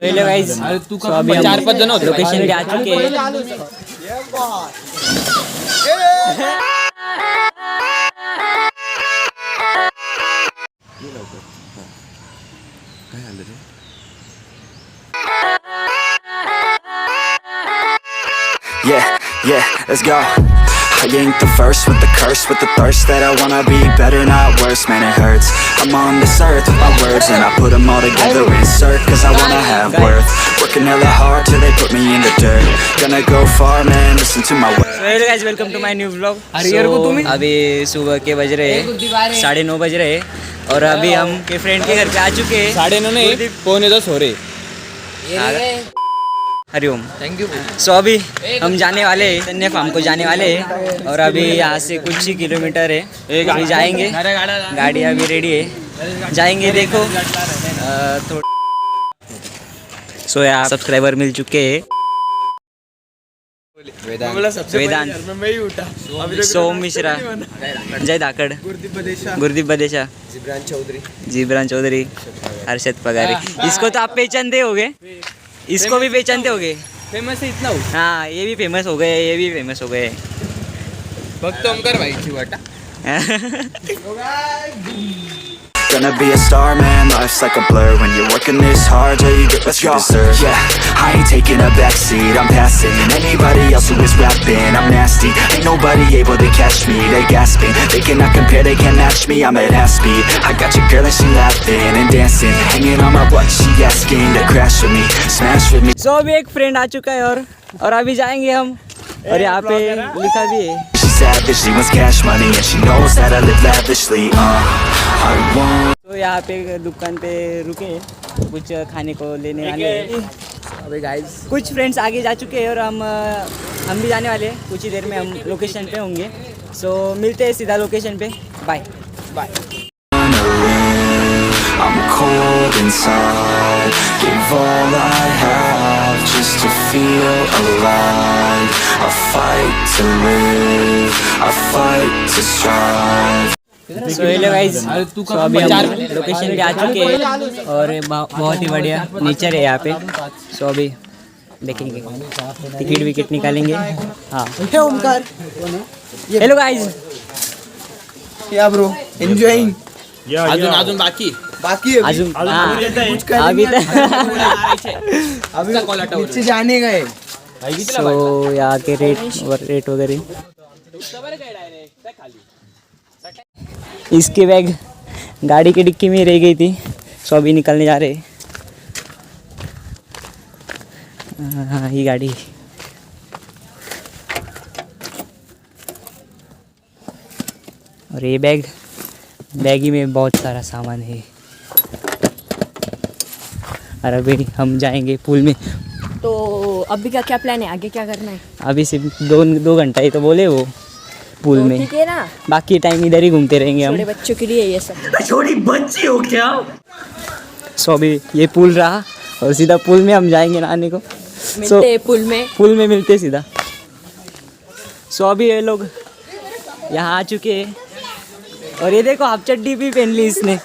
Hello guys, तो अभी हम 4-5 जन लोकेशन पे आ चुके हैं। Yeah, let's go. I ain't the first with the curse, with the thirst that I wanna be better, not worse, man it hurts. I'm on this earth with my words and I put them all together, insert, cause I wanna have worth. Working hella hard till they put me in the dirt. Gonna go far, man, listen to my words. So hello guys, welcome to my new vlog. So अभी सुबह के बज रहे हैं 9:30 बज रहे हैं और अभी हम के फ्रेंड के घर पे आ चुके हैं। 9:30 नहीं, 9:45 हो रहे। Hariom, thank you. सो अभी हम जाने वाले हैं चैतन्य फार्म को जाने वाले हैं और अभी यहाँ से कुछ ही किलोमीटर है, अभी जाएंगे। गाड़ी अभी रेडी है, जाएंगे। देखो सो यहाँ सब्सक्राइबर मिल चुके हैं। वेदांत, सोम मिश्रा, जय धाकड़, गुरदीप बदेशा, जिब्रान चौधरी, हर्षद पगारी। इसको तो आप पहचानते होगे, इसको भी पहचानते होगे। फेमस है इतना। हाँ, ये भी फेमस हो गए, ये भी फेमस हो गए। भक्त ओमकार भाई की वाटा। Gonna be a star, man, life's like a blur. When you're working this hard, yeah, you get what you deserve. Yeah, I ain't taking a backseat, I'm passing anybody else who is rapping. I'm nasty, ain't nobody able to catch me. They gasping, they cannot compare, they can't match me. I'm at half speed, I got your girl and she laughing and dancing, hanging on my butt, she asking to crash with me, smash with me. So अभी एक friend आ चुका है और अभी जाएंगे हम, और यहाँ पे लिखा भी है। Savage, she wants cash money and she knows that I live lavishly. I want. तो यहाँ पे दुकान पे रुके, कुछ खाने को लेने वाले हैं। अभी गाइस कुछ फ्रेंड्स आगे जा चुके हैं और हम भी जाने वाले हैं। कुछ ही देर में हम लोकेशन पे होंगे। सो मिलते हैं सीधा लोकेशन पे। Bye bye. I'm cold inside, give all I have just to feel alive. I fight to live, I fight to strive. So hello guys, तो अभी हम लोकेशन पे आ चुके हैं और बहुत ही बढ़िया नेचर है यहाँ पे। सो अभी देखेंगे, टिकट विकेट निकालेंगे। हाँ, ओमकार, हेलो गाइस। या ब्रो, एंजॉयिंग। अजून बाकी अजून अभी नीचे जाने गए। सो यहाँ के रेट वगैरह। इसकी बैग गाड़ी की डिक्की में रह गई थी, सो अभी निकलने जा रहे। हाँ, ये गाड़ी। और ये बैगी में बहुत सारा सामान है। और अभी हम जाएंगे पूल में। तो अभी का क्या प्लान है, आगे क्या करना है? अभी सिर्फ 2 घंटा ही तो बोले वो पूल में, ठीक है ना। बाकी टाइम इधर ही घूमते रहेंगे हम। छोटे बच्चों के लिए ये सब। छोटी बच्ची हो क्या? सो अभी ये पूल रहा और सीधा पूल में हम जाएंगे नहाने को। मिलते हैं पूल में मिलते सीधा। सो अभी ये लोग यहाँ आ चुके हैं और ये देखो हाफ चड्डी भी पहन ली इसने।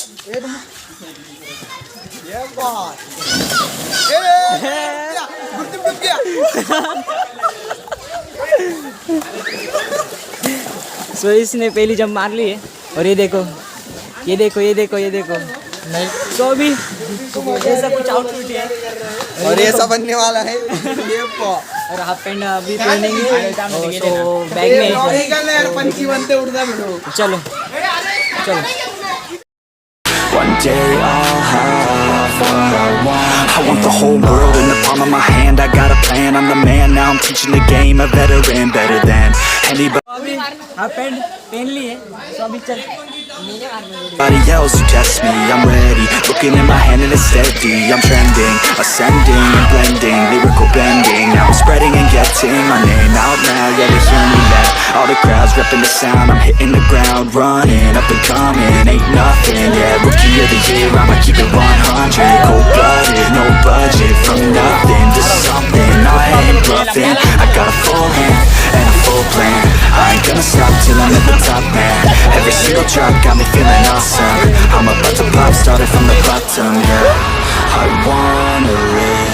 सो इसने पहली जंप मार ली है और ये देखो। सो अभी ऐसा कुछ आउटफिट है और ऐसा बनने वाला है। और हाफ पैंट अभी पहनेंगे। तो बैग में पंछी बनते उड़ना मिलो। चलो। One day I'll have what I want. I want the whole world in the palm of my hand. I got a plan, I'm the man. Now I'm teaching the game, a veteran, better than anybody. अभी half pant पहन ली है, तो अभी चल। Anybody else who tests me, I'm ready. Looking in my hand and it's steady. I'm trending, ascending and blending, lyrical bending. Now I'm spreading and getting my name out now. Yeah, they hear me now. All the crowds repping the sound. I'm hitting the ground, running up and coming. Ain't nothing, yeah. Rookie of the year, I'ma keep it 100. Cold-blooded, no budget. From nothing to something, I ain't bluffing. I got a full hand and a full plan. I ain't gonna stop till I'm at the top, man. Every single drop got me feeling awesome. I'm about to pop, started from the bottom, yeah. I wanna live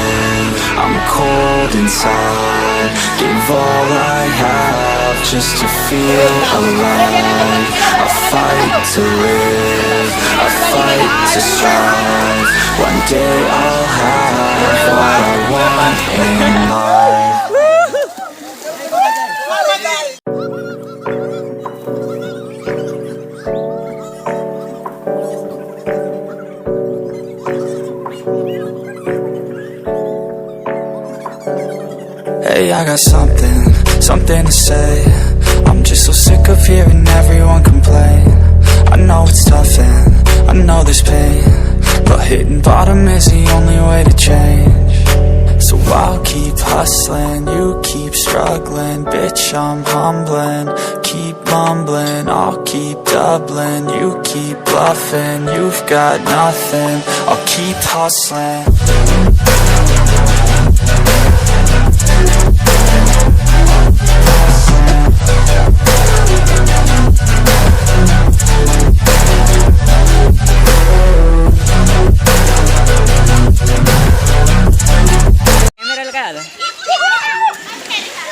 world inside. Give all I have just to feel alive. A fight to live, a fight to strive. One day I'll have what I want in life. Hey, I got something to say. I'm just so sick of hearing everyone complain. I know it's tough and I know there's pain, but hitting bottom is the only way to change. So I'll keep hustling, you keep struggling. Bitch, I'm humbling, keep mumbling. I'll keep doubling, you keep bluffing. You've got nothing, I'll keep hustling.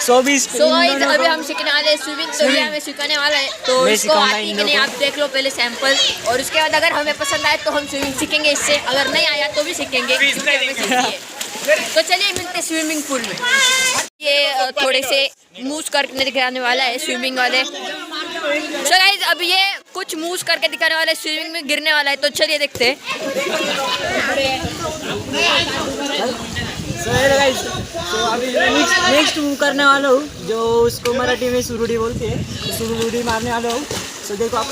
सो अभी हम सीखने वाले हैं swimming, तो ये हमें सिखाने वाला है, तो इसको आती कि नहीं आप देख लो पहले सैंपल, और उसके बाद अगर हमें पसंद आए तो हम स्विमिंग सीखेंगे इससे, अगर नहीं आया तो भी सीखेंगे क्योंकि हमें सीखनी है। तो चलिए मिलते स्विमिंग पूल में। ये थोड़े से मूव्स करके दिखाने वाला है स्विमिंग वाले। सो गाइस अभी ये कुछ मूव्स करके दिखाने वाला है, स्विमिंग में गिरने वाला है, तो चलिए देखते हैं। तो अभी नेक्स्ट मूव करने वाला हूँ, जो उसको मराठी में सुरुड़ी बोलते हैं, सुरुड़ी मारने वाला हूँ। तो देखो आप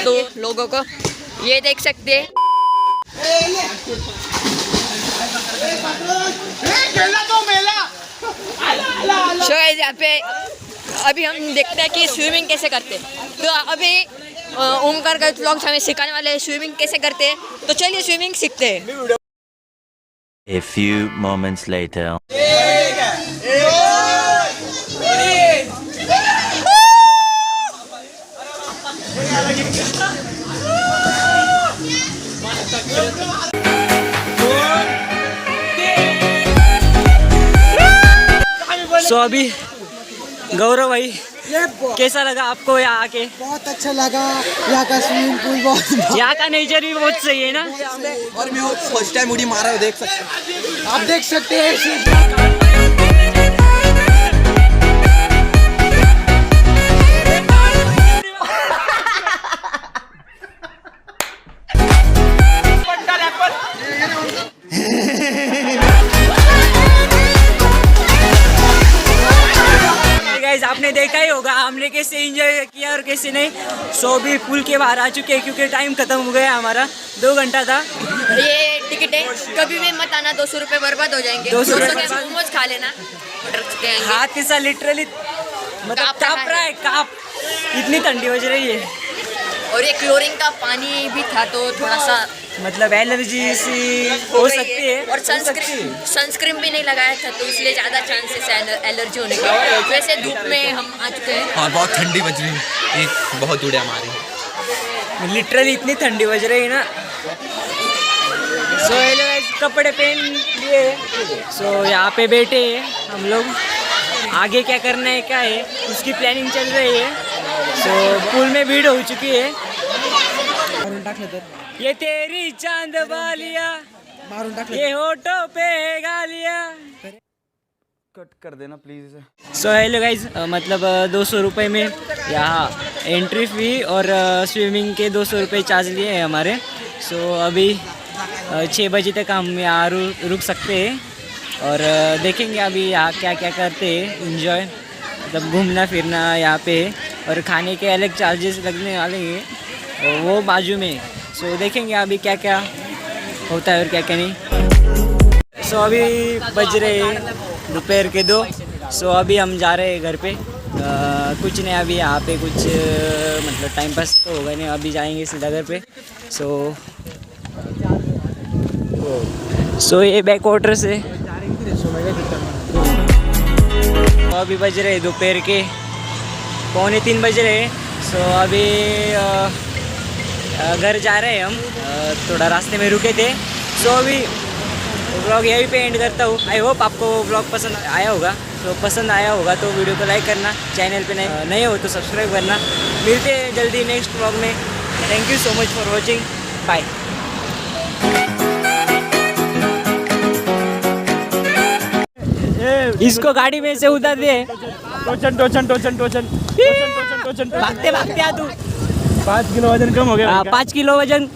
तो लोगों को ये देख सकते हैं। सो गाइस यहाँ पे अभी हम देखते हैं कि स्विमिंग कैसे करते हैं। तो अभी ओमकार गवित व्लॉग्स हमें सिखाने वाले हैं स्विमिंग कैसे करते हैं, तो चलिए स्विमिंग सीखते हैं। A few moments later. सो अभी गौरव भाई कैसा लगा आपको यहाँ आके? बहुत अच्छा लगा, यहाँ का स्विमिंग पूल बहुत, यहाँ का नेचर भी बहुत सही है ना। और मैं फर्स्ट टाइम उड़ी मारा हूँ, देख सकते हैं, आप देख सकते हैं। आपने देखा ही होगा हमने कैसे एंजॉय किया और कैसे नहीं। सो भी पुल के बाहर आ चुके हैं क्योंकि टाइम खत्म हो गया हमारा, 2 घंटा था। ये टिकट है, कभी भी मत आना, 200 रुपये बर्बाद हो जाएंगे। 200 रुपये मोमोज खा लेना, हाथ के साथ लिटरली मतलब काँप रहा है, काँप, इतनी ठंडी हो रही है। और ये क्लोरीन का पानी भी था, तो थोड़ा सा मतलब एलर्जी सी हो सकती है। और सनस्क्रीन भी नहीं लगाया था, तो इसलिए ज़्यादा चांसेस है एलर्जी होने का। वैसे धूप में हम आ चुके हैं और बहुत ठंडी बज रही है, बहुत उड़े हमारी, लिटरली इतनी ठंडी बज रही है ना। सो ये लोग कपड़े पहन लिए, सो यहाँ पे बैठे हैं हम लोग। आगे क्या करना है क्या है उसकी प्लानिंग चल रही है। सो पुल में भीड़ हो चुकी है। ये तेरी चांद बालिया, ये होठों पे गालिया, कट कर देना प्लीज। सो हेलो गाइज, मतलब 200 रुपये में यहाँ एंट्री फ़ी और स्विमिंग के 200 रुपये चार्ज लिए हैं हमारे। सो अभी 6 बजे तक हम यहाँ रुक सकते हैं और देखेंगे अभी यहाँ क्या क्या करते हैं, इंजॉय मतलब घूमना फिरना यहाँ पे। और खाने के अलग चार्जेस लगने वाले हैं वो बाजू में। सो देखेंगे अभी क्या क्या होता है और क्या क्या नहीं। सो अभी बज रहे हैं दोपहर के 2। सो अभी हम जा रहे हैं घर पे। कुछ नहीं, अभी यहाँ पे कुछ मतलब टाइम पास तो होगा नहीं, अभी जाएंगे सीधा घर पे। सो ये बैक वाटर से तो अभी बज रहे दोपहर के 2:45 बज रहे। सो अभी घर जा रहे हैं हम, थोड़ा रास्ते में रुके थे। सो अभी व्लॉग यहीं पे एंड करता हूँ। आई होप आपको व्लॉग पसंद आया होगा। तो पसंद आया होगा तो वीडियो को लाइक करना, चैनल पे नए हो तो सब्सक्राइब करना। मिलते हैं जल्दी नेक्स्ट व्लॉग में। Thank you so much for watching. Bye. इसको गाड़ी में से उतार दे। टोचन टोचन टोचन टोचन टोचन टोचन भागते भागते आ तू। 5 किलो वजन कम हो गया। 5 किलो वजन